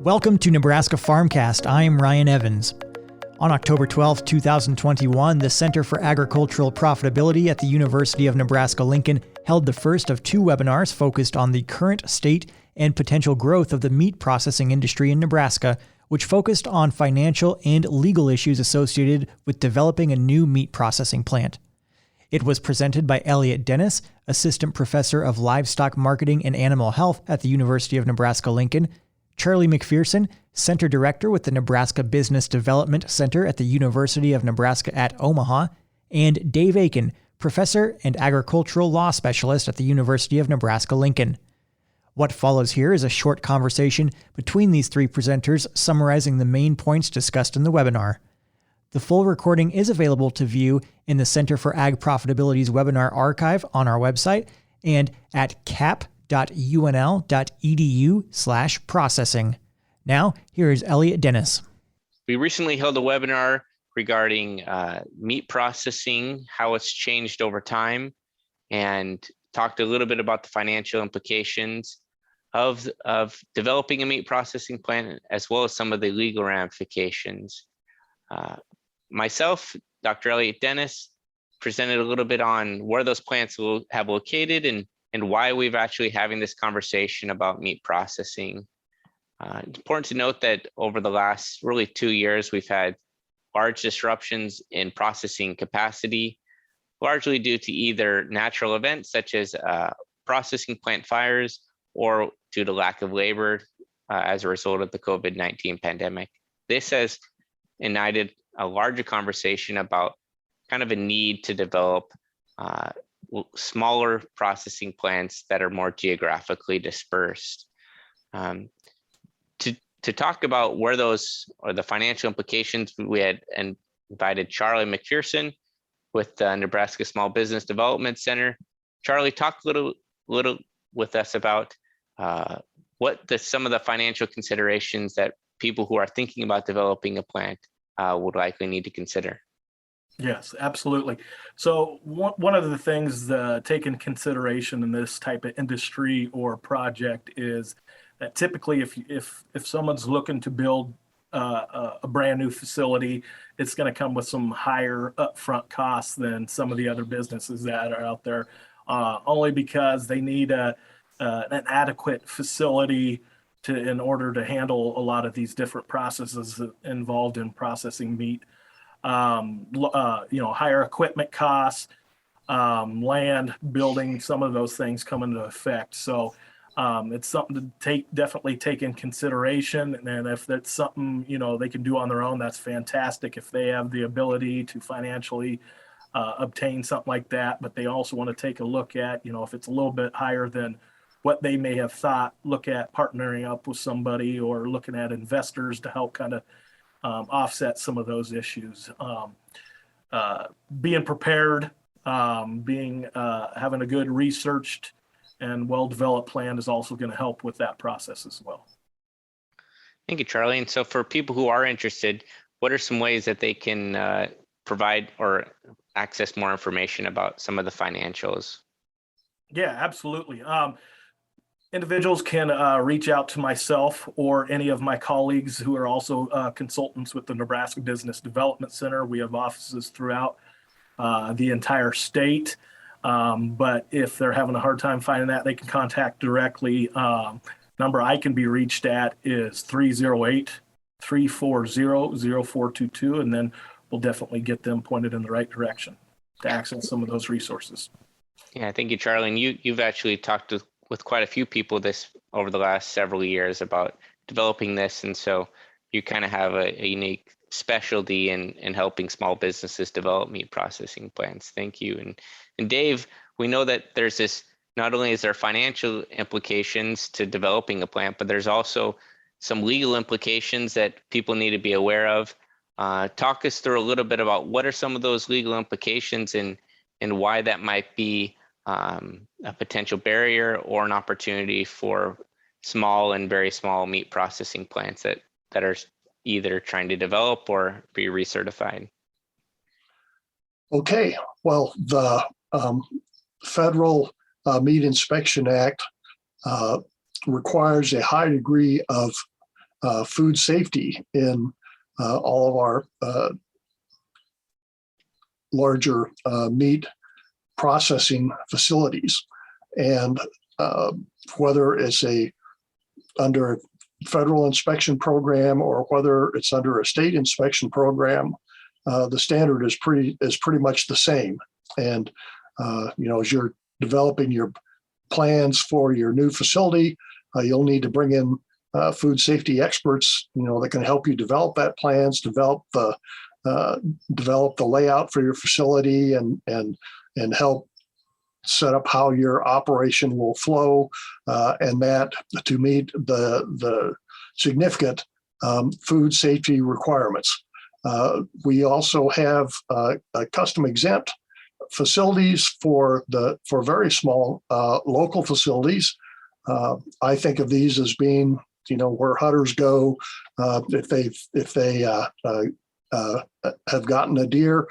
Welcome to Nebraska Farmcast. I'm Ryan Evans. On October 12, 2021, the Center for Agricultural Profitability at the University of Nebraska-Lincoln held the first of two webinars focused on the current state and potential growth of the meat processing industry in Nebraska, which focused on financial and legal issues associated with developing a new meat processing plant. It was presented by Elliott Dennis, Assistant Professor of Livestock Marketing and Animal Health at the University of Nebraska-Lincoln, Charlie McPherson, Center Director with the Nebraska Business Development Center at the University of Nebraska at Omaha, and Dave Aiken, Professor and Agricultural Law Specialist at the University of Nebraska-Lincoln. What follows here is a short conversation between these three presenters summarizing the main points discussed in the webinar. The full recording is available to view in the Center for Ag Profitability's webinar archive on our website and at cap.unl.edu/processing. Now, here is Elliott Dennis. We recently held a webinar regarding meat processing, how it's changed over time, and talked a little bit about the financial implications of developing a meat processing plant, as well as some of the legal ramifications. Myself, Dr. Elliott Dennis, presented a little bit on where those plants will have located and why we've actually having this conversation about meat processing. It's important to note that over the last really 2 years, we've had large disruptions in processing capacity, largely due to either natural events such as processing plant fires or due to lack of labor as a result of the COVID-19 pandemic. This has ignited a larger conversation about kind of a need to develop smaller processing plants that are more geographically dispersed. To talk about where those or the financial implications, we had invited Charlie McPherson with the Nebraska Small Business Development Center. Charlie, talk a little with us about some of the financial considerations that people who are thinking about developing a plant would likely need to consider. Yes, absolutely. So one of the things to take in consideration in this type of industry or project is that typically if someone's looking to build a brand new facility, it's going to come with some higher upfront costs than some of the other businesses that are out there, only because they need an adequate facility in order to handle a lot of these different processes involved in processing meat. Higher equipment costs, land, building, some of those things come into effect. So it's something to definitely take in consideration. And if that's something, they can do on their own, that's fantastic if they have the ability to financially obtain something like that. But they also want to take a look at, if it's a little bit higher than what they may have thought, look at partnering up with somebody or looking at investors to help kind of offset some of those issues. Being prepared, having a good researched and well-developed plan is also going to help with that process as well. Thank you, Charlie. And so for people who are interested, what are some ways that they can provide or access more information about some of the financials? Yeah, absolutely. Individuals can reach out to myself or any of my colleagues who are also consultants with the Nebraska Business Development Center. We have offices throughout the entire state, but if they're having a hard time finding that, they can contact directly. Number I can be reached at is 308-340-0422, and then we'll definitely get them pointed in the right direction to access some of those resources. Yeah, thank you, Charlie. And you've actually talked with quite a few people over the last several years about developing this. And so you kind of have a unique specialty in helping small businesses develop meat processing plants. Thank you. And Dave, we know that there's this, not only is there financial implications to developing a plant, but there's also some legal implications that people need to be aware of. Talk us through a little bit about what are some of those legal implications and why that might be a potential barrier or an opportunity for small and very small meat processing plants that are either trying to develop or be recertified. Okay, well, the Federal Meat Inspection Act requires a high degree of food safety in all of our larger meat processing facilities. And whether it's under a federal inspection program or whether it's under a state inspection program, the standard is pretty much the same. And as you're developing your plans for your new facility, you'll need to bring in food safety experts, that can help you develop that plans, develop the layout for your facility, and help set up how your operation will flow, and that to meet the significant food safety requirements. We also have custom exempt facilities for very small local facilities. I think of these as being, where hunters go if they have gotten a deer,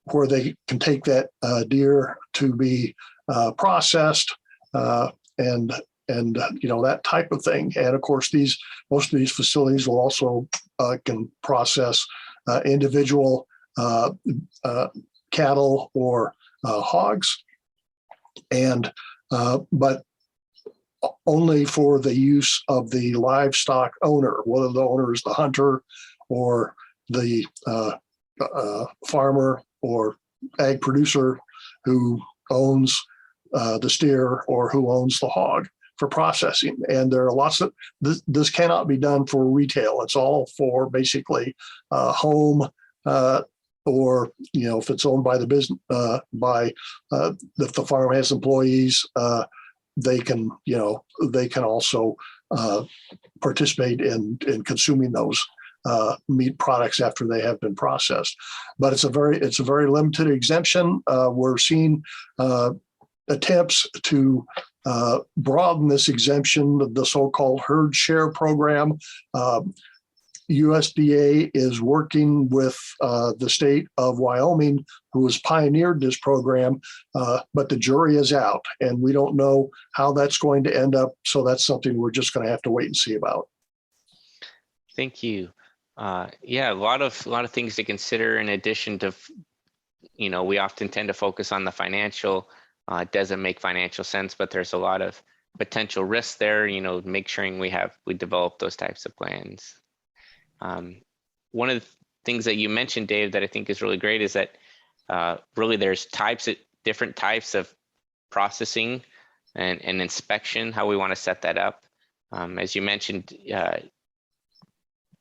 where they can take that deer to be processed, and that type of thing. And of course, most of these facilities will also can process individual cattle or hogs, but only for the use of the livestock owner, whether the owner is the hunter or the farmer or ag producer who owns the steer or who owns the hog for processing. And there are lots of this cannot be done for retail. It's all for basically home, or if it's owned by the business, if the farm has employees, they can also participate in consuming those meat products after they have been processed. But it's a very limited exemption. We're seeing attempts to broaden this exemption, the so-called herd share program. USDA is working with the state of Wyoming, who has pioneered this program, but the jury is out, and we don't know how that's going to end up. So that's something we're just going to have to wait and see about. Thank you. Yeah, a lot of things to consider in addition to, we often tend to focus on the financial. It doesn't make financial sense, but there's a lot of potential risks there. Make sure we develop those types of plans. One of the things that you mentioned, Dave, that I think is really great is that really there's different types of processing and inspection, how we want to set that up. As you mentioned,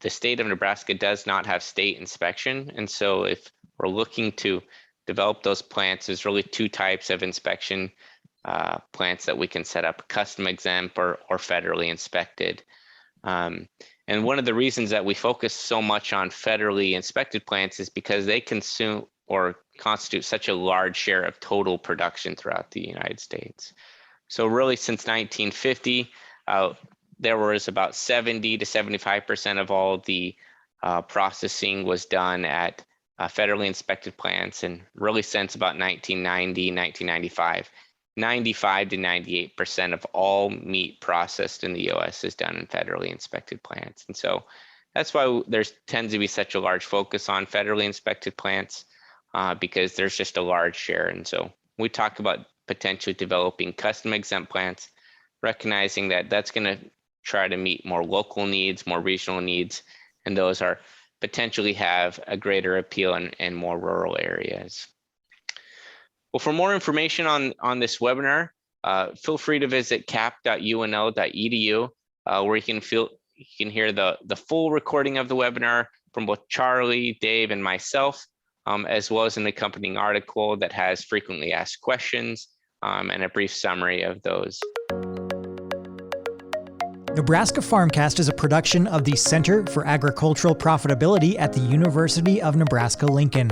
the state of Nebraska does not have state inspection. And so if we're looking to develop those plants, there's really two types of inspection plants that we can set up: custom exempt or federally inspected. And one of the reasons that we focus so much on federally inspected plants is because they consume or constitute such a large share of total production throughout the United States. So really, since 1950, there was about 70 to 75% of all the processing was done at federally inspected plants. And really since about 1990, 1995, 95 to 98% of all meat processed in the U.S. is done in federally inspected plants. And so that's why there tends to be such a large focus on federally inspected plants, because there's just a large share. And so we talk about potentially developing custom exempt plants, recognizing that that's going to try to meet more local needs, more regional needs, and those are potentially have a greater appeal in more rural areas. Well, for more information on this webinar, feel free to visit cap.unl.edu, where you can hear the full recording of the webinar from both Charlie, Dave, and myself, as well as an accompanying article that has frequently asked questions and a brief summary of those. Nebraska Farmcast is a production of the Center for Agricultural Profitability at the University of Nebraska-Lincoln.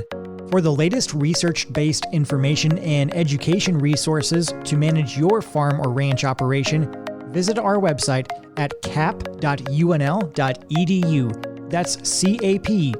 For the latest research-based information and education resources to manage your farm or ranch operation, visit our website at cap.unl.edu. That's cap.unl.edu.